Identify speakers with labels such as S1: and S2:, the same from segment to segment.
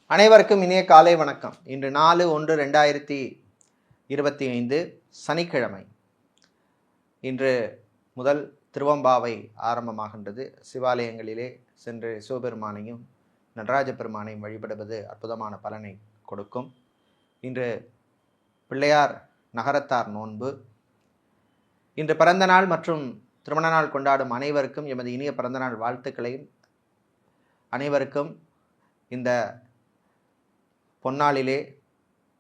S1: அனைவருக்கும் இனிய காலை வணக்கம். இன்று 4/1/2025 சனிக்கிழமை. இன்று முதல் திருவம்பாவை ஆரம்பமாகின்றது. சிவாலயங்களிலே சென்று சிவபெருமானையும் நடராஜ பெருமானையும் வழிபடுவது அற்புதமான பலனை கொடுக்கும். இன்று பிள்ளையார் நகரத்தார் நோன்பு. இன்று பிறந்த நாள் மற்றும் திருமண நாள் கொண்டாடும் அனைவருக்கும் எமது இனிய பிறந்தநாள் வாழ்த்துக்களையும், அனைவருக்கும் இந்த பொன்னாளிலே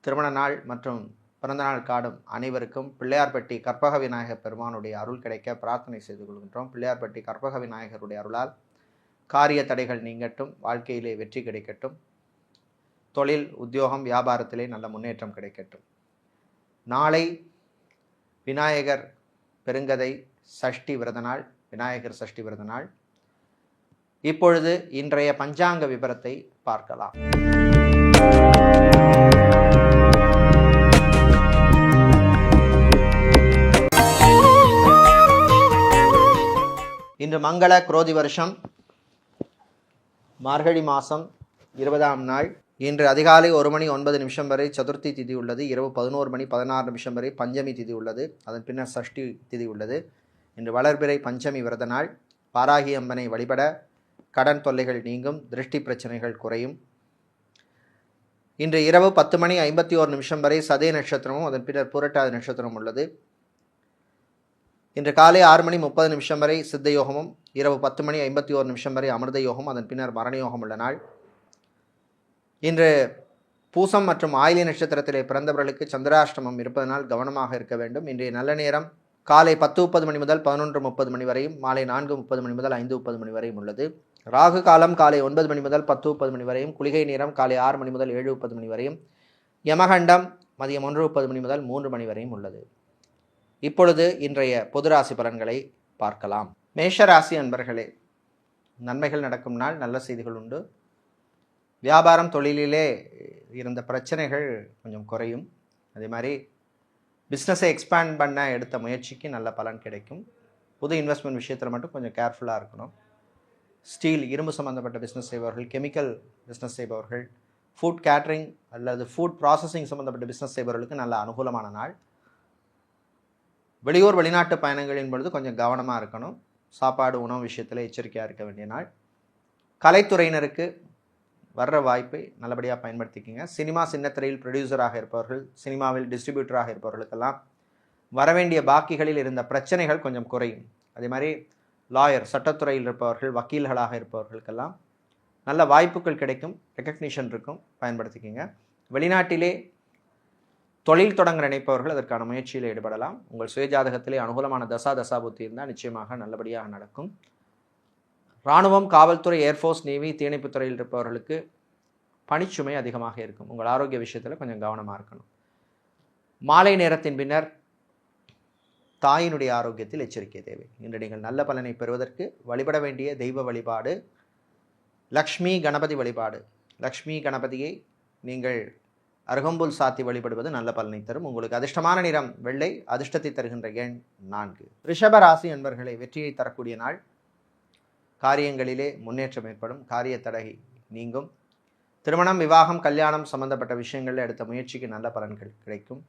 S1: திருமண நாள் மற்றும் பிறந்தநாள் காடும் அனைவருக்கும் பிள்ளையார்பட்டி கற்பக விநாயகர் பெருமானுடைய அருள் கிடைக்க பிரார்த்தனை செய்து கொள்கின்றோம். பிள்ளையார்பட்டி கற்பக விநாயகருடைய அருளால் காரிய தடைகள் நீங்கட்டும், வாழ்க்கையிலே வெற்றி கிடைக்கட்டும், தொழில் உத்தியோகம் வியாபாரத்திலே நல்ல முன்னேற்றம் கிடைக்கட்டும். நாளை விநாயகர் பெருங்கதை சஷ்டி விரத நாள், விநாயகர் சஷ்டி விரத நாள். இப்பொழுது இன்றைய பஞ்சாங்க விபரத்தை பார்க்கலாம். இன்று மங்கள குரோதி வருஷம் மார்கழி மாதம் 20ஆம் நாள். இன்று அதிகாலை 1:09 வரை சதுர்த்தி திதி உள்ளது. இரவு 11:16 வரை பஞ்சமி திதி உள்ளது. அதன் பின்னர் சஷ்டி திதி உள்ளது. இன்று வளர்பிறை பஞ்சமி விரத நாள். பாராகி அம்மனை வழிபட கடன் தொல்லைகள் நீங்கும், திருஷ்டி பிரச்சனைகள் குறையும். இன்று இரவு 10:51 வரை சதய நட்சத்திரமும் அதன் பின்னர் புரட்டாதி நட்சத்திரம் உள்ளது. இன்று காலை 6:30 வரை சித்த யோகமும், இரவு 10:51 வரை அமிர்த யோகம், அதன் பின்னர் மரண யோகம் உள்ள நாள். இன்று பூசம் மற்றும் ஆயிலி நட்சத்திரத்திலே பிறந்தவர்களுக்கு சந்திராஷ்டமம் இருப்பதனால் கவனமாக இருக்க வேண்டும். இன்றைய நல்ல நேரம் காலை 10:30 முதல் 11:30 வரையும், மாலை 4:30 முதல் 5:30 வரையும் உள்ளது. ராகு காலம் காலை 9 முதல் 10:30 வரையும், குளிகை நேரம் காலை 6 முதல் 7:30 வரையும், யமகண்டம் மதியம் 1:30 முதல் 3 வரையும் உள்ளது. இப்பொழுது இன்றைய பொது ராசி பலன்களை பார்க்கலாம். மேஷராசி அன்பர்களே, நன்மைகள் நடக்கும் நாள், நல்ல செய்திகள் உண்டு. வியாபாரம் தொழிலிலே இருந்த பிரச்சனைகள் கொஞ்சம் குறையும். அதே மாதிரி பிஸ்னஸை எக்ஸ்பேண்ட் பண்ண எடுத்த முயற்சிக்கு நல்ல பலன் கிடைக்கும். புது இன்வெஸ்ட்மெண்ட் விஷயத்தில் மட்டும் கொஞ்சம் கேர்ஃபுல்லாக இருக்கணும். ஸ்டீல், இரும்பு சம்மந்தப்பட்ட பிஸ்னஸ் செய்பவர்கள், கெமிக்கல் பிஸ்னஸ் செய்பவர்கள், ஃபுட் கேட்ரிங் அல்லது ஃபுட் ப்ராசஸிங் சம்மந்தப்பட்ட பிஸ்னஸ் செய்பவர்களுக்கு நல்ல அனுகூலமான நாள். வெளியூர் வெளிநாட்டு பயணங்களின் பொழுது கொஞ்சம் கவனமாக இருக்கணும். சாப்பாடு உணவு விஷயத்தில் எச்சரிக்கையாக இருக்க வேண்டிய நாள். கலைத்துறையினருக்கு வர்ற வாய்ப்பை நல்லபடியாக பயன்படுத்திக்கிங்க. சினிமா சின்னத்திரையில் ப்ரொடியூசராக இருப்பவர்கள், சினிமாவில் டிஸ்ட்ரிபியூட்டராக இருப்பவர்களுக்கெல்லாம் வரவேண்டிய பாக்கிகளில் இருந்த பிரச்சனைகள் கொஞ்சம் குறையும். அதே மாதிரி லாயர், சட்டத்துறையில் இருப்பவர்கள், வக்கீல்களாக இருப்பவர்களுக்கெல்லாம் நல்ல வாய்ப்புகள் கிடைக்கும், ரெக்கக்னிஷன் இருக்கும், பயன்படுத்திக்கிங்க. வெளிநாட்டிலே தொழில் தொடங்க நினைப்பவர்கள் அதற்கான முயற்சியில் ஈடுபடலாம். உங்கள் சுயஜாதகத்திலே அனுகூலமான தசாபுத்தி இருந்தால் நிச்சயமாக நல்லபடியாக நடக்கும். இராணுவம், காவல்துறை, ஏர்ஃபோர்ஸ், நேவி, தீயணைப்புத் துறையில் இருப்பவர்களுக்கு பணிச்சுமை அதிகமாக இருக்கும். உங்கள் ஆரோக்கிய விஷயத்தில் கொஞ்சம் கவனமாக இருக்கணும். மாலை நேரத்தின் பின்னர் தாயினுடைய ஆரோக்கியத்தில் எச்சரிக்கை தேவை. இன்று நீங்கள் நல்ல பலனை பெறுவதற்கு வழிபட வேண்டிய தெய்வ வழிபாடு லக்ஷ்மி கணபதி வழிபாடு. லக்ஷ்மி கணபதியை நீங்கள் அருகம்புல் சாத்தி வழிபடுவது நல்ல பலனை தரும். உங்களுக்கு அதிர்ஷ்டமான நிறம் வெள்ளை, அதிர்ஷ்டத்தை தருகின்ற எண் 4. ரிஷபராசி என்பர்களை வெற்றியை தரக்கூடிய நாள். காரியங்களிலே முன்னேற்றம் ஏற்படும், காரிய தடை நீங்கும். திருமணம், விவாகம், கல்யாணம் சம்பந்தப்பட்ட விஷயங்களில் எடுத்த முயற்சிக்கு நல்ல பலன்கள் கிடைக்கும்.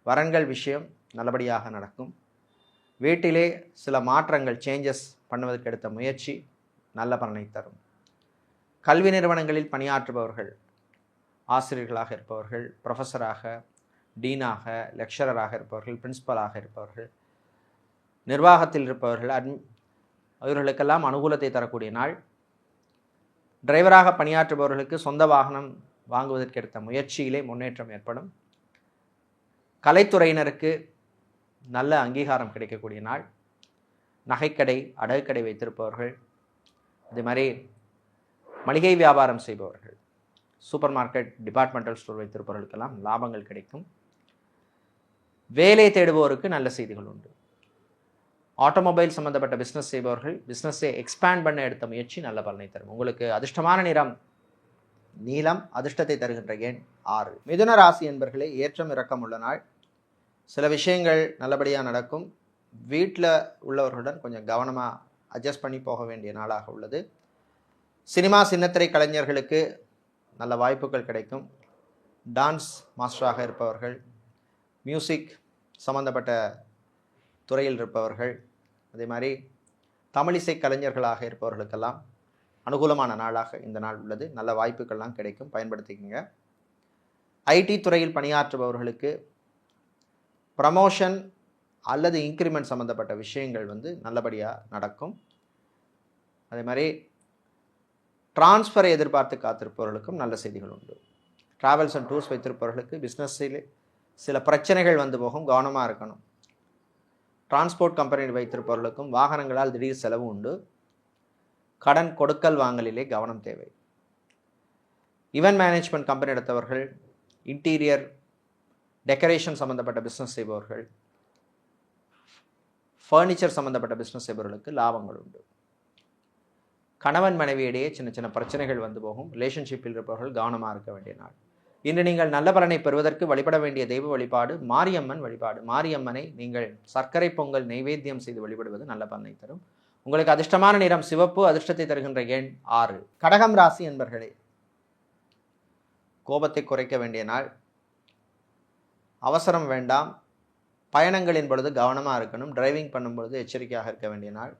S1: வரன்கள் விஷயம் நல்லபடியாக நடக்கும். வீட்டிலே சில மாற்றங்கள், சேஞ்சஸ் பண்ணுவதற்கு எடுத்த முயற்சி நல்ல பலனை தரும். கல்வி நிறுவனங்களில் பணியாற்றுபவர்கள், ஆசிரியர்களாக இருப்பவர்கள், ப்ரொஃபஸராக, டீனாக, லெக்சரராக இருப்பவர்கள், பிரின்சிபலாக இருப்பவர்கள், நிர்வாகத்தில் இருப்பவர்கள், அவர்களுக்கெல்லாம் அனுகூலத்தை தரக்கூடிய நாள். டிரைவராக பணியாற்றுபவர்களுக்கு சொந்த வாகனம் வாங்குவதற்கு எடுத்த முயற்சியிலே முன்னேற்றம் ஏற்படும். கலைத்துறையினருக்கு நல்ல அங்கீகாரம் கிடைக்கக்கூடிய நாள். நகைக்கடை, அடகுக்கடை வைத்திருப்பவர்கள், அதே மாதிரி மளிகை வியாபாரம் செய்பவர்கள், சூப்பர் மார்க்கெட், டிபார்ட்மெண்டல் ஸ்டோர் வைத்திருப்பவர்களுக்கெல்லாம் லாபங்கள் கிடைக்கும். வேலை தேடுபவருக்கு நல்ல செய்திகள் உண்டு. ஆட்டோமொபைல் சம்பந்தப்பட்ட பிஸ்னஸ் செய்பவர்கள் பிஸ்னஸை எக்ஸ்பேண்ட் பண்ண எடுத்த முயற்சி நல்ல பலனை தரும். உங்களுக்கு அதிர்ஷ்டமான நிறம் நீலம், அதிர்ஷ்டத்தை தருகின்ற எண் 6. மிதுன ராசி என்பர்களே, ஏற்றம் இறக்கம் உள்ள நாள். சில விஷயங்கள் நல்லபடியாக நடக்கும். வீட்டில் உள்ளவர்களுடன் கொஞ்சம் கவனமாக அட்ஜஸ்ட் பண்ணி போக வேண்டிய நாளாக உள்ளது. சினிமா சின்னத்திரை கலைஞர்களுக்கு நல்ல வாய்ப்புகள் கிடைக்கும். டான்ஸ் மாஸ்டராக இருப்பவர்கள், மியூசிக் சம்பந்தப்பட்ட துறையில் இருப்பவர்கள், அதே மாதிரி தமிழிசை கலைஞர்களாக இருப்பவர்களுக்கெல்லாம் அனுகூலமான நாளாக இந்த நாள் உள்ளது. நல்ல வாய்ப்புகள்லாம் கிடைக்கும், பயன்படுத்திக்கங்க. ஐடி துறையில் பணியாற்றுபவர்களுக்கு ப்ரமோஷன் அல்லது இன்க்ரிமெண்ட் சம்மந்தப்பட்ட விஷயங்கள் நல்லபடியாக நடக்கும். அதே மாதிரி டிரான்ஸ்ஃபரை எதிர்பார்த்து காத்திருப்பவர்களுக்கும் நல்ல செய்திகள் உண்டு. ட்ராவல்ஸ் அண்ட் டூர்ஸ் வைத்திருப்பவர்களுக்கு பிஸ்னஸில் சில பிரச்சனைகள் போகும், கவனமாக இருக்கணும். டிரான்ஸ்போர்ட் கம்பெனி வைத்திருப்பவர்களுக்கும் வாகனங்களால் திடீர் செலவு உண்டு. கடன் கொடுக்கல் வாங்கலிலே கவனம் தேவை. ஈவென்ட் மேனேஜ்மெண்ட் கம்பெனி எடுத்தவர்கள், இன்டீரியர் டெக்கரேஷன் சம்மந்தப்பட்ட பிஸ்னஸ் செய்பவர்கள், ஃபர்னிச்சர் சம்மந்தப்பட்ட பிஸ்னஸ் செய்பவர்களுக்கு லாபங்கள் உண்டு. கணவன் மனைவியிடையே சின்ன சின்ன பிரச்சனைகள் போகும். ரிலேஷன்ஷிப்பில் இருப்பவர்கள் கவனமாக இருக்க வேண்டிய நாள். இன்று நீங்கள் நல்ல பலனை பெறுவதற்கு வழிபட வேண்டிய தெய்வ வழிபாடு மாரியம்மன் வழிபாடு. மாரியம்மனை நீங்கள் சர்க்கரை பொங்கல் நைவேத்தியம் செய்து வழிபடுவது நல்ல பலனை தரும். உங்களுக்கு அதிர்ஷ்டமான நிறம் சிவப்பு, அதிர்ஷ்டத்தை தருகின்ற எண் 6. கடகம் ராசி என்பர்களே, கோபத்தை குறைக்க வேண்டிய நாள். அவசரம் வேண்டாம். பயணங்களின் பொழுது கவனமாக இருக்கணும். டிரைவிங் பண்ணும்பொழுது எச்சரிக்கையாக இருக்க வேண்டிய நாள்.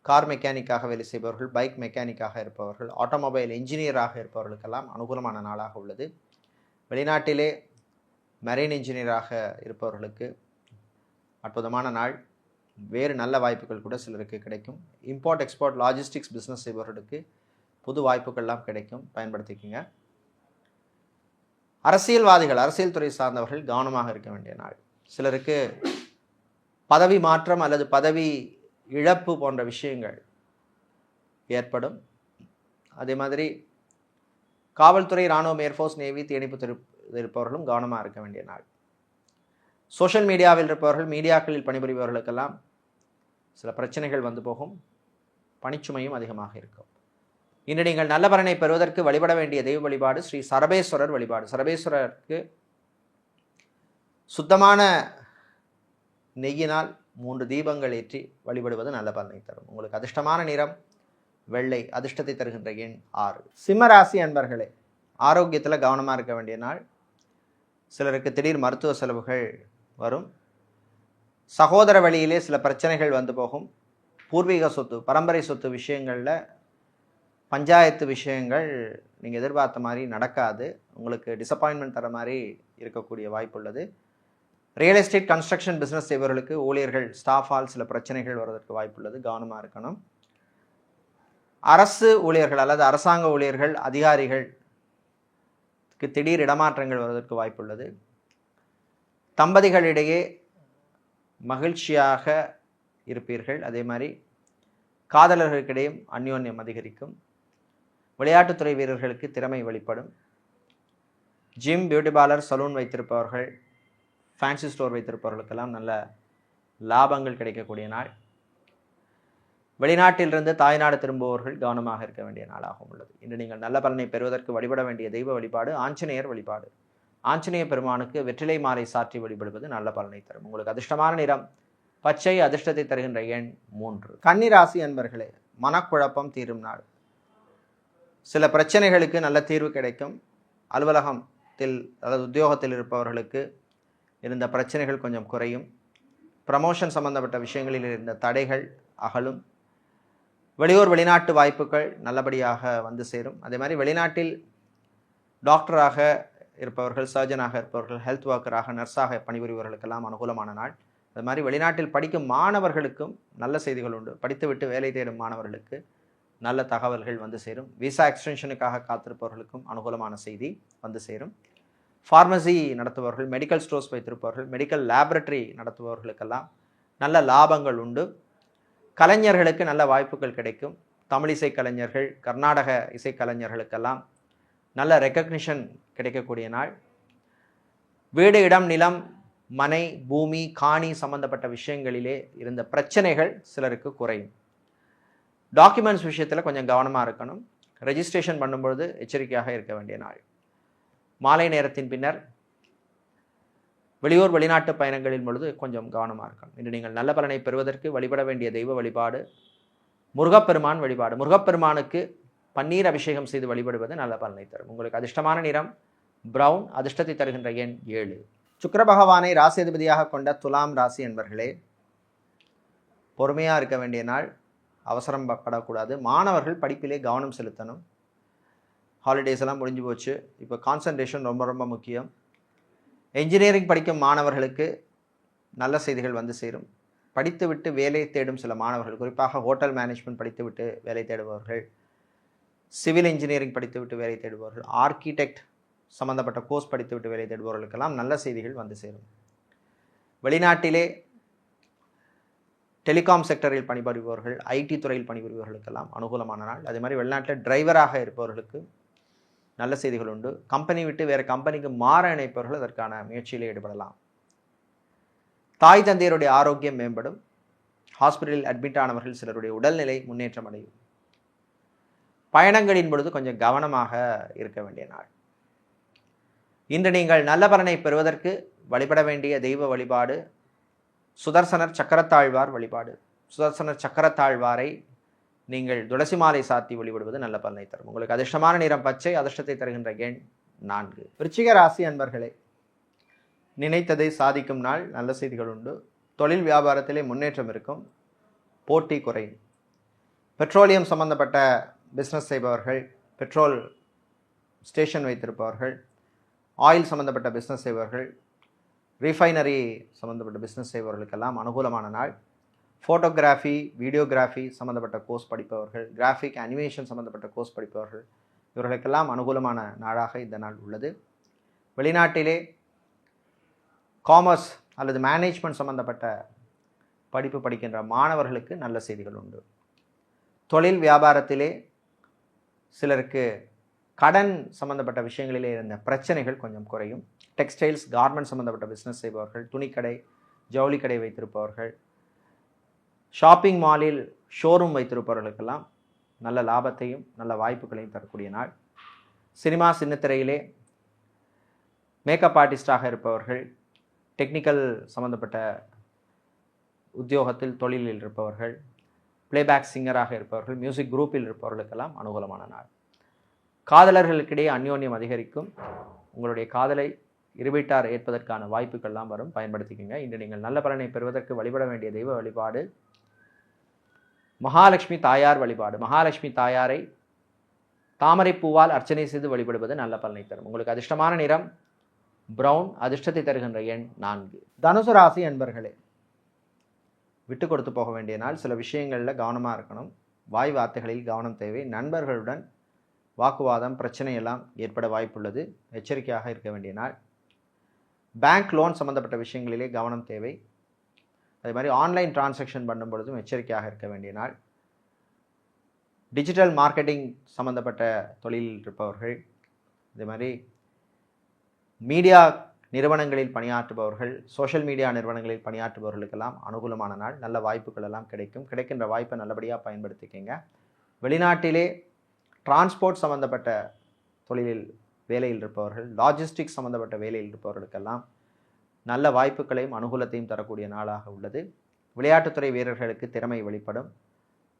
S1: கார் மெக்கானிக்காக வேலை செய்பவர்கள், பைக் மெக்கானிக்காக இருப்பவர்கள், ஆட்டோமொபைல் இன்ஜினியராக இருப்பவர்களுக்கெல்லாம் அனுகூலமான நாளாக உள்ளது. வெளிநாட்டிலே மெரைன் இன்ஜினியராக இருப்பவர்களுக்கு அற்புதமான நாள். வேறு நல்ல வாய்ப்புகள் கூட சிலருக்கு கிடைக்கும். இம்போர்ட் எக்ஸ்போர்ட் லாஜிஸ்டிக்ஸ் பிஸ்னஸ் செய்பவர்களுக்கு புது வாய்ப்புகள்லாம் கிடைக்கும், பயன்படுத்திக்கங்க. அரசியல்வாதிகள், அரசியல் துறை சார்ந்தவர்கள் கவனமாக இருக்க வேண்டிய நாள். சிலருக்கு பதவி மாற்றம் அல்லது பதவி இழப்பு போன்ற விஷயங்கள் ஏற்படும். அதே மாதிரி காவல்துறை, இராணுவம், ஏர்ஃபோர்ஸ், நேவி, தீயணைப்பு இருப்பவர்களும் கவனமாக இருக்க வேண்டிய நாள். சோஷியல் மீடியாவில் இருப்பவர்கள், மீடியாக்களில் பணிபுரிபவர்களுக்கெல்லாம் சில பிரச்சனைகள் போகும். பணிச்சுமையும் அதிகமாக இருக்கும். இன்று நீங்கள் நல்ல பலனை பெறுவதற்கு வழிபட வேண்டிய தெய்வ வழிபாடு ஸ்ரீ சரபேஸ்வரர் வழிபாடு. சரபேஸ்வரருக்கு சுத்தமான நெய்யினால் 3 தீபங்கள் ஏற்றி வழிபடுவது நல்ல பலனை தரும். உங்களுக்கு அதிர்ஷ்டமான நிறம் வெள்ளை, அதிர்ஷ்டத்தை தருகின்ற எண் 6. சிம்மராசி அன்பர்களே, ஆரோக்கியத்தில் கவனமாக இருக்க வேண்டிய நாள். சிலருக்கு திடீர் மருத்துவ செலவுகள் வரும். சகோதர வழியிலே சில பிரச்சனைகள் போகும். பூர்வீக சொத்து, பரம்பரை சொத்து விஷயங்களில் பஞ்சாயத்து விஷயங்கள் நீங்கள் எதிர்பார்த்த மாதிரி நடக்காது. உங்களுக்கு டிசப்பாயின்மெண்ட் தர மாதிரி இருக்கக்கூடிய வாய்ப்பு உள்ளது. ரியல் எஸ்டேட், கன்ஸ்ட்ரக்ஷன் பிஸ்னஸ் செய்பவர்களுக்கு ஊழியர்கள், ஸ்டாஃபால் சில பிரச்சனைகள் வருவதற்கு வாய்ப்புள்ளது, கவனமாக இருக்கணும். அரசு ஊழியர்கள் அல்லது அரசாங்க ஊழியர்கள், அதிகாரிகளுக்கு திடீர் இடமாற்றங்கள் வருவதற்கு வாய்ப்புள்ளது. தம்பதிகளிடையே மகிழ்ச்சியாக இருப்பீர்கள். அதே மாதிரி காதலர்களுக்கிடையும் அந்யோன்யம் அதிகரிக்கும். விளையாட்டுத்துறை வீரர்களுக்கு திறமை வெளிப்படும். ஜிம், பியூட்டி பார்லர், சலூன் வைத்திருப்பவர்கள், ஃபேன்சி ஸ்டோர் வைத்திருப்பவர்களுக்கெல்லாம் நல்ல லாபங்கள் கிடைக்கக்கூடிய நாள். வெளிநாட்டிலிருந்து தாய்நாடு திரும்புபவர்கள் கவனமாக இருக்க வேண்டிய நாளாகவும் உள்ளது. இன்று நீங்கள் நல்ல பலனை பெறுவதற்கு வழிபட வேண்டிய தெய்வ வழிபாடு ஆஞ்சநேயர் வழிபாடு. ஆஞ்சநேய பெருமானுக்கு வெற்றிலை மாலை சாற்றி வழிபடுவது நல்ல பலனை தரும். உங்களுக்கு அதிர்ஷ்டமான நிறம் பச்சை, அதிர்ஷ்டத்தை தருகின்ற எண் 3. கன்னிராசி அன்பர்களே, மனக்குழப்பம் தீரும் நாள். சில பிரச்சனைகளுக்கு நல்ல தீர்வு கிடைக்கும். அலுவலகத்தில் அல்லது உத்தியோகத்தில் இருப்பவர்களுக்கு இருந்த பிரச்சனைகள் கொஞ்சம் குறையும். ப்ரமோஷன் சம்பந்தப்பட்ட விஷயங்களில் இருந்த தடைகள் அகலும். வெளியூர், வெளிநாட்டு வாய்ப்புகள் நல்லபடியாக சேரும். அதே மாதிரி வெளிநாட்டில் டாக்டராக இருப்பவர்கள், சர்ஜனாக இருப்பவர்கள், ஹெல்த் ஒர்க்கராக, நர்ஸாக பணிபுரிபவர்களுக்கெல்லாம் அனுகூலமான நாள். அது மாதிரி வெளிநாட்டில் படிக்கும் மாணவர்களுக்கும் நல்ல செய்திகள் உண்டு. படித்துவிட்டு வேலை தேடும் மாணவர்களுக்கு நல்ல தகவல்கள் சேரும். விசா எக்ஸ்டென்ஷனுக்காக காத்திருப்பவர்களுக்கும் அனுகூலமான செய்தி சேரும். ஃபார்மசி நடத்துபவர்கள், மெடிக்கல் ஸ்டோர்ஸ் வைத்திருப்பவர்கள், மெடிக்கல் லேபரட்டரி நடத்துபவர்களுக்கெல்லாம் நல்ல லாபங்கள் உண்டு. கலைஞர்களுக்கு நல்ல வாய்ப்புகள் கிடைக்கும். தமிழ் இசை கலைஞர்கள், கர்நாடக இசைக்கலைஞர்களுக்கெல்லாம் நல்ல ரெக்கக்னிஷன் கிடைக்கக்கூடிய நாள். வீடு, இடம், நிலம், மனை, பூமி, காணி சம்பந்தப்பட்ட விஷயங்களிலே இருந்த பிரச்சனைகள் சிலருக்கு குறையும். டாக்குமெண்ட்ஸ் விஷயத்தில் கொஞ்சம் கவனமாக இருக்கணும். ரெஜிஸ்ட்ரேஷன் பண்ணும்பொழுது எச்சரிக்கையாக இருக்க வேண்டிய நாள். மாலை நேரத்தின் பின்னர் வெளியூர், வெளிநாட்டு பயணங்களின் பொழுது கொஞ்சம் கவனமாக இருக்கணும். இன்று நீங்கள் நல்ல பலனை பெறுவதற்கு வழிபட வேண்டிய தெய்வ வழிபாடு முருகப்பெருமான் வழிபாடு. முருகப்பெருமானுக்கு பன்னீர் அபிஷேகம் செய்து வழிபடுவது நல்ல பலனை தரும். உங்களுக்கு அதிர்ஷ்டமான நிறம் பிரவுன், அதிர்ஷ்டத்தை தருகின்ற எண் 7. சுக்கிர பகவானை ராசி அதிபதியாக கொண்ட துலாம் ராசி என்பர்களே, பொறுமையாக இருக்க வேண்டிய நாள், அவசரம் படக்கூடாது. மாணவர்கள் படிப்பிலே கவனம் செலுத்தணும். ஹாலிடேஸ் எல்லாம் முடிஞ்சு போச்சு, இப்போ கான்சன்ட்ரேஷன் ரொம்ப ரொம்ப முக்கியம். என்ஜினியரிங் படிக்கும் மாணவர்களுக்கு நல்ல செய்திகள் வந்து சேரும். படித்துவிட்டு வேலை தேடும் சில மாணவர்கள், குறிப்பாக ஹோட்டல் மேனேஜ்மெண்ட் படித்துவிட்டு வேலை தேடுபவர்கள், சிவில் இன்ஜினியரிங் படித்துவிட்டு வேலை தேடுபவர்கள், ஆர்கிடெக்ட் சம்பந்தப்பட்ட கோர்ஸ் படித்துவிட்டு வேலை தேடுபவர்களுக்கெல்லாம் நல்ல செய்திகள் வந்து சேரும். வெளிநாட்டிலே டெலிகாம் செக்டரில் பணிபுரிபவர்கள், ஐடி துறையில் பணிபுரிபவர்களுக்கெல்லாம் அனுகூலமான நாள். அதே மாதிரி வெளிநாட்டில் டிரைவராக இருப்பவர்களுக்கு நல்ல செய்திகள் உண்டு. கம்பெனி விட்டு வேறு கம்பெனிக்கு மாற நினைப்பவர்கள் அதற்கான முயற்சியில் ஈடுபடலாம். தாய் தந்தையருடைய ஆரோக்கியம் மேம்படும். ஹாஸ்பிட்டலில் அட்மிட் ஆனவர்கள் சிலருடைய உடல்நிலை முன்னேற்றம் அடையும். பயணங்களின் பொழுது கொஞ்சம் கவனமாக இருக்க வேண்டிய நாள். இன்று நீங்கள் நல்ல பலனை பெறுவதற்கு வழிபட வேண்டிய தெய்வ வழிபாடு சுதர்சனர் சக்கரத்தாழ்வார் வழிபாடு. சுதர்சனர் சக்கரத்தாழ்வாரை நீங்கள் துளசி மாலை சாத்தி வழிபடுவது நல்ல பலனை தரும். உங்களுக்கு அதிர்ஷ்டமான நிறம் பச்சை, அதிர்ஷ்டத்தை தருகின்ற எண் 4. விருச்சிக ராசி அன்பர்களே, நினைத்ததை சாதிக்கும் நாள், நல்ல செய்திகள் உண்டு. தொழில் வியாபாரத்திலே முன்னேற்றம் இருக்கும், போட்டி குறையும். பெட்ரோலியம் சம்பந்தப்பட்ட பிஸ்னஸ் செய்பவர்கள், பெட்ரோல் ஸ்டேஷன் வைத்திருப்பவர்கள், ஆயில் சம்பந்தப்பட்ட பிஸ்னஸ் செய்பவர்கள், ரீஃபைனரி சம்மந்தப்பட்ட பிஸ்னஸ் செய்பவர்களுக்கெல்லாம் அனுகூலமான நாள். ஃபோட்டோகிராஃபி, வீடியோகிராஃபி சம்மந்தப்பட்ட கோர்ஸ் படிப்பவர்கள், கிராஃபிக் அனிமேஷன் சம்மந்தப்பட்ட கோர்ஸ் படிப்பவர்கள், இவர்களுக்கெல்லாம் அனுகூலமான நாளாக இந்த நாள் உள்ளது. வெளிநாட்டிலே காமர்ஸ் அல்லது மேனேஜ்மெண்ட் சம்மந்தப்பட்ட படிப்பு படிக்கின்ற மாணவர்களுக்கு நல்ல செய்திகள் உண்டு. தொழில் வியாபாரத்திலே சிலருக்கு கடன் சம்மந்தப்பட்ட விஷயங்களிலே இருந்த பிரச்சனைகள் கொஞ்சம் குறையும். டெக்ஸ்டைல்ஸ், கார்மெண்ட் சம்மந்தப்பட்ட பிஸ்னஸ் செய்பவர்கள், துணிக்கடை, ஜவுளி கடை வைத்திருப்பவர்கள், ஷாப்பிங் மாலில் ஷோரூம் வைத்திருப்பவர்களுக்கெல்லாம் நல்ல லாபத்தையும் நல்ல வாய்ப்புகளையும் தரக்கூடிய நாள். சினிமா சின்னத்திரையிலே மேக்கப் ஆர்டிஸ்டாக இருப்பவர்கள், டெக்னிக்கல் சம்மந்தப்பட்ட உத்தியோகத்தில் தொழிலில் இருப்பவர்கள், பிளேபேக் சிங்கராக இருப்பவர்கள், மியூசிக் குரூப்பில் இருப்பவர்களுக்கெல்லாம் அனுகூலமான நாள். காதலர்களுக்கிடையே அந்யோன்யம் அதிகரிக்கும். உங்களுடைய காதலை இருவீட்டார் ஏற்பதற்கான வாய்ப்புகள்லாம் வரும், பயன்படுத்திக்கோங்க. இன்று நீங்கள் நல்ல பலனை பெறுவதற்கு வழிபட வேண்டிய தெய்வ வழிபாடு மகாலட்சுமி தாயார் வழிபாடு. மகாலட்சுமி தாயாரை தாமரை பூவால் அர்ச்சனை செய்து வழிபடுவது நல்ல பலனை தரும். உங்களுக்கு அதிர்ஷ்டமான நிறம் பிரவுன், அதிர்ஷ்டத்தை தருகின்ற எண் 4. தனுசு ராசி அன்பர்களே, விட்டு கொடுத்து போக வேண்டிய நாள். சில விஷயங்களில் கவனமாக இருக்கணும். வாய் வார்த்தைகளில் கவனம் தேவை. நண்பர்களுடன் வாக்குவாதம், பிரச்சனையெல்லாம் ஏற்பட வாய்ப்புள்ளது, எச்சரிக்கையாக இருக்க வேண்டிய நாள். பேங்க் லோன் சம்மந்தப்பட்ட விஷயங்களிலே கவனம் தேவை. அதே மாதிரி ஆன்லைன் டிரான்சாக்ஷன் பண்ணும் பொழுதும் எச்சரிக்கையாக இருக்க வேண்டிய நாள். டிஜிட்டல் மார்க்கெட்டிங் சம்மந்தப்பட்ட தொழிலில் இருப்பவர்கள், அதே மாதிரி மீடியா நிறுவனங்களில் பணியாற்றுபவர்கள், சோஷியல் மீடியா நிறுவனங்களில் பணியாற்றுபவர்களுக்கெல்லாம் அனுகூலமான நாள். நல்ல வாய்ப்புகள் எல்லாம் கிடைக்கும். கிடைக்கின்ற வாய்ப்பை நல்லபடியாக பயன்படுத்திக்கங்க. வெளிநாட்டிலே டிரான்ஸ்போர்ட் சம்மந்தப்பட்ட தொழிலில் வேலையில் இருப்பவர்கள், லாஜிஸ்டிக்ஸ் சம்மந்தப்பட்ட வேலையில் இருப்பவர்களுக்கெல்லாம் நல்ல வாய்ப்புகளையும் அனுகூலத்தையும் தரக்கூடிய நாளாக உள்ளது. விளையாட்டுத்துறை வீரர்களுக்கு திறமை வெளிப்படும்.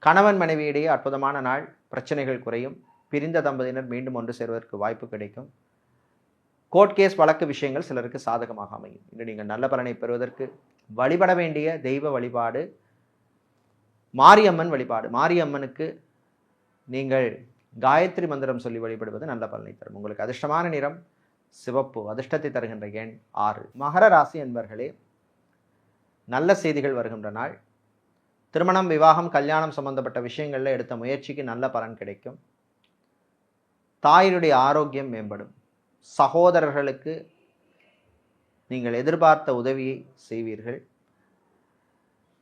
S1: கணவன் மனைவியிடையே அற்புதமான நாள். பிரச்சனைகள் குறையும். பிரிந்த தம்பதியினர் மீண்டும் ஒன்று சேர்வதற்கு வாய்ப்பு கிடைக்கும். கோர்ட் கேஸ் வழக்கு விஷயங்கள் சிலருக்கு சாதகமாக அமையும். இன்று நீங்கள் நல்ல பலனை பெறுவதற்கு வழிபட வேண்டிய தெய்வ வழிபாடு மாரியம்மன் வழிபாடு. மாரியம்மனுக்கு நீங்கள் காயத்ரி மந்திரம் சொல்லி வழிபடுவது நல்ல பலனை தரும். உங்களுக்கு அதிர்ஷ்டமான நிறம் சிவப்பு, அதிர்ஷ்டத்தை தருகின்ற எண் 6. மகர ராசி என்பர்களே, நல்ல செய்திகள் வருகின்ற நாள். திருமணம், விவாகம், கல்யாணம் சம்பந்தப்பட்ட விஷயங்களில் எடுத்த முயற்சிக்கு நல்ல பலன் கிடைக்கும். தாயினுடைய ஆரோக்கியம் மேம்படும். சகோதரர்களுக்கு நீங்கள் எதிர்பார்த்த உதவியை செய்வீர்கள்.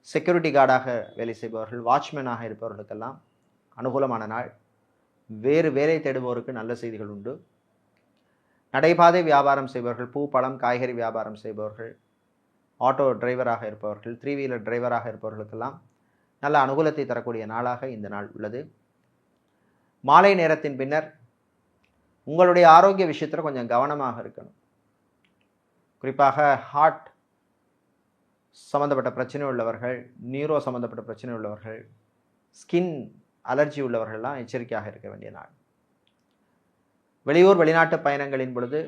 S1: செக்யூரிட்டி கார்டாக வேலை செய்பவர்கள், வாட்ச்மேனாக இருப்பவர்களுக்கெல்லாம் அனுகூலமான நாள். வேறு வேலை தேடுபவருக்கு நல்ல செய்திகள் உண்டு. நடைபாதை வியாபாரம் செய்பவர்கள், பூ, பழம், காய்கறி வியாபாரம் செய்பவர்கள், ஆட்டோ டிரைவராக இருப்பவர்கள், 3 வீலர் டிரைவராக இருப்பவர்களுக்கெல்லாம் நல்ல அனுகூலத்தை தரக்கூடிய நாளாக இந்த நாள் உள்ளது. மாலை நேரத்தின் பின்னர் உங்களுடைய ஆரோக்கிய விஷயத்தில் கொஞ்சம் கவனமாக இருக்கணும். குறிப்பாக ஹார்ட் சம்மந்தப்பட்ட பிரச்சனை உள்ளவர்கள், நியூரோ சம்மந்தப்பட்ட பிரச்சனை உள்ளவர்கள், ஸ்கின் அலர்ஜி உள்ளவர்கள்லாம் எச்சரிக்கையாக இருக்க வேண்டிய நாள். வெளியூர் வெளிநாட்டு பயணங்களின் பொழுது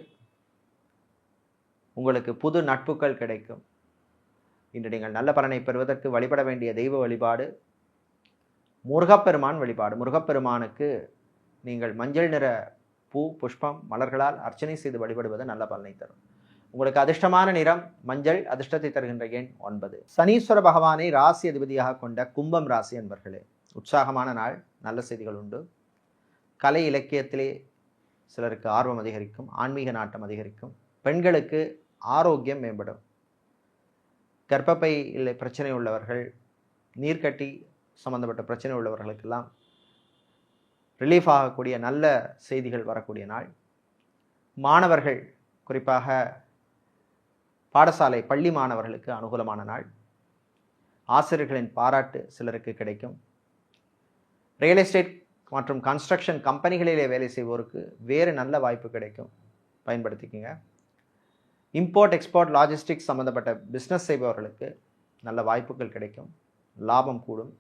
S1: உங்களுக்கு புது நட்புகள் கிடைக்கும். இன்று நீங்கள் நல்ல பலனை பெறுவதற்கு வழிபட வேண்டிய தெய்வ வழிபாடு முருகப்பெருமான் வழிபாடு. முருகப்பெருமானுக்கு நீங்கள் மஞ்சள் நிற பூ, புஷ்பம், மலர்களால் அர்ச்சனை செய்து வழிபடுவது நல்ல பலனை தரும். உங்களுக்கு அதிர்ஷ்டமான நிறம் மஞ்சள், அதிர்ஷ்டத்தை தருகின்ற எண் 9. சனீஸ்வர பகவானை ராசி அதிபதியாக கொண்ட கும்பம் ராசி என்பர்களே, உற்சாகமான நாள், நல்ல செய்திகள் உண்டு. கலை இலக்கியத்திலே சிலருக்கு ஆர்வம் அதிகரிக்கும், ஆன்மீக நாட்டம் அதிகரிக்கும். பெண்களுக்கு ஆரோக்கியம் மேம்படும். கர்ப்பப்பையில் பிரச்சனை உள்ளவர்கள், நீர்க்கட்டி சம்பந்தப்பட்ட பிரச்சனை உள்ளவர்களுக்கெல்லாம் ரிலீஃப் ஆகக்கூடிய நல்ல செய்திகள் வரக்கூடிய நாள். மாணவர்கள், குறிப்பாக பாடசாலை பள்ளி மாணவர்களுக்கு அனுகூலமான நாள். ஆசிரியர்களின் பாராட்டு சிலருக்கு கிடைக்கும். ரியல் எஸ்டேட் மற்றும் கன்ஸ்ட்ரக்ஷன் கம்பெனிகளிலே வேலை செய்வோருக்கு வேறு நல்ல வாய்ப்பு கிடைக்கும், பயன்படுத்திக்கங்க. இம்போர்ட் எக்ஸ்போர்ட் லாஜிஸ்டிக்ஸ் சம்மந்தப்பட்ட பிஸ்னஸ் செய்பவர்களுக்கு நல்ல வாய்ப்புகள் கிடைக்கும், லாபம் கூடும்.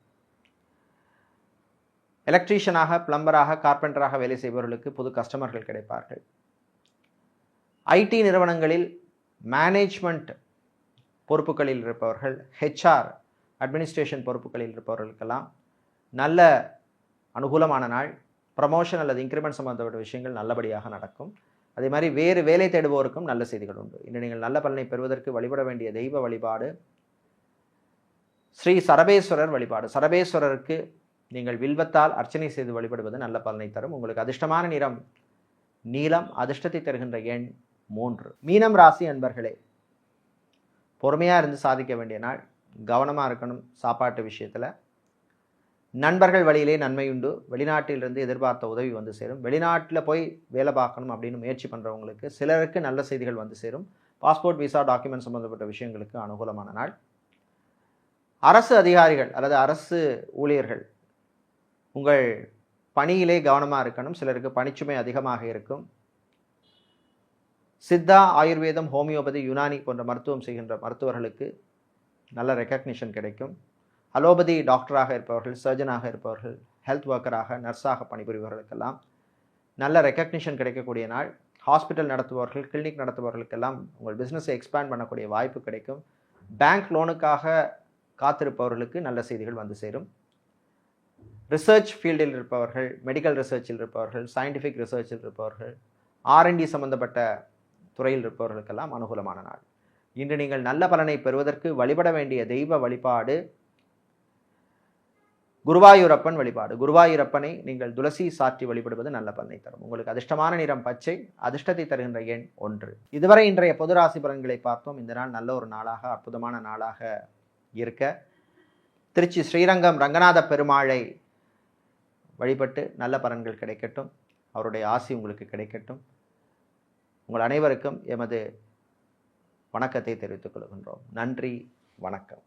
S1: எலக்ட்ரீஷியனாக, பிளம்பராக, கார்பெண்டராக வேலை செய்பவர்களுக்கு புது கஸ்டமர்கள் கிடைப்பார்கள். ஐடி நிறுவனங்களில் மேனேஜ்மெண்ட் பொறுப்புகளில் இருப்பவர்கள், ஹெச்ஆர் அட்மினிஸ்ட்ரேஷன் பொறுப்புகளில் இருப்பவர்களுக்கெல்லாம் நல்ல அனுகூலமான நாள். ப்ரமோஷன் அல்லது இன்க்ரிமெண்ட் சம்பந்தப்பட்ட விஷயங்கள் நல்லபடியாக நடக்கும். அதே மாதிரி வேறு வேலை தேடுவோருக்கும் நல்ல செய்திகள் உண்டு. இன்று நீங்கள் நல்ல பலனை பெறுவதற்கு வழிபட வேண்டிய தெய்வ வழிபாடு ஸ்ரீ சரபேஸ்வரர் வழிபாடு. சரபேஸ்வரருக்கு நீங்கள் வில்வத்தால் அர்ச்சனை செய்து வழிபடுவது நல்ல பலனை தரும். உங்களுக்கு அதிர்ஷ்டமான நிறம் நீலம், அதிர்ஷ்டத்தை தருகின்ற எண் 3. மீனம் ராசி அன்பர்களே, பொறுமையாக இருந்து சாதிக்க வேண்டிய நாள். கவனமாக இருக்கணும் சாப்பாட்டு விஷயத்தில். நண்பர்கள் வழியிலே நன்மையுண்டு. வெளிநாட்டிலிருந்து எதிர்பார்த்த உதவி வந்து சேரும். வெளிநாட்டில் போய் வேலை பார்க்கணும் அப்படின்னு முயற்சி பண்ணுறவங்களுக்கு சிலருக்கு நல்ல செய்திகள் வந்து சேரும். பாஸ்போர்ட், விசா, டாக்குமெண்ட் சம்பந்தப்பட்ட விஷயங்களுக்கு அனுகூலமான நாள். அரசு அதிகாரிகள் அல்லது அரசு ஊழியர்கள் உங்கள் பணியிலே கவனமாக இருக்கணும். சிலருக்கு பணிச்சுமை அதிகமாக இருக்கும். சித்தா, ஆயுர்வேதம், ஹோமியோபதி, யுனானி போன்ற மருத்துவம் செய்கின்ற மருத்துவர்களுக்கு நல்ல ரெக்கக்னிஷன் கிடைக்கும். அலோபதி டாக்டராக இருப்பவர்கள், சர்ஜனாக இருப்பவர்கள், ஹெல்த் ஒர்க்கராக, நர்ஸாக பணிபுரிபவர்களுக்கெல்லாம் நல்ல ரெக்கக்னிஷன் கிடைக்கக்கூடிய நாள். ஹாஸ்பிட்டல் நடத்துபவர்கள், கிளினிக் நடத்துபவர்களுக்கெல்லாம் உங்கள் பிஸ்னஸை எக்ஸ்பேண்ட் பண்ணக்கூடிய வாய்ப்பு கிடைக்கும். பேங்க் லோனுக்காக காத்திருப்பவர்களுக்கு நல்ல செய்திகள் வந்து சேரும். ரிசர்ச் ஃபீல்டில் இருப்பவர்கள், மெடிக்கல் ரிசர்ச்சில் இருப்பவர்கள், சயின்டிஃபிக் ரிசர்ச்சில் இருப்பவர்கள், R&D சம்பந்தப்பட்ட துறையில் இருப்பவர்களுக்கெல்லாம் அனுகூலமான நாள். இன்று நீங்கள் நல்ல பலனை பெறுவதற்கு வழிபட வேண்டிய தெய்வ வழிபாடு குருவாயூரப்பன் வழிபாடு. குருவாயூரப்பனை நீங்கள் துளசி சாற்றி வழிபடுவது நல்ல பலனை தரும். உங்களுக்கு அதிர்ஷ்டமான நிறம் பச்சை, அதிர்ஷ்டத்தை தருகின்ற எண் 1. இதுவரை இன்றைய பொது ராசி பலன்களை பார்த்தோம். இந்த நாள் நல்ல ஒரு நாளாக, அற்புதமான நாளாக இருக்க திருச்சி ஸ்ரீரங்கம் ரங்கநாத பெருமாளை வழிபட்டு நல்ல பலன்கள் கிடைக்கட்டும். அவருடைய ஆசி உங்களுக்கு கிடைக்கட்டும். உங்கள் அனைவருக்கும் எமது வணக்கத்தை தெரிவித்துக் கொள்கின்றோம். நன்றி, வணக்கம்.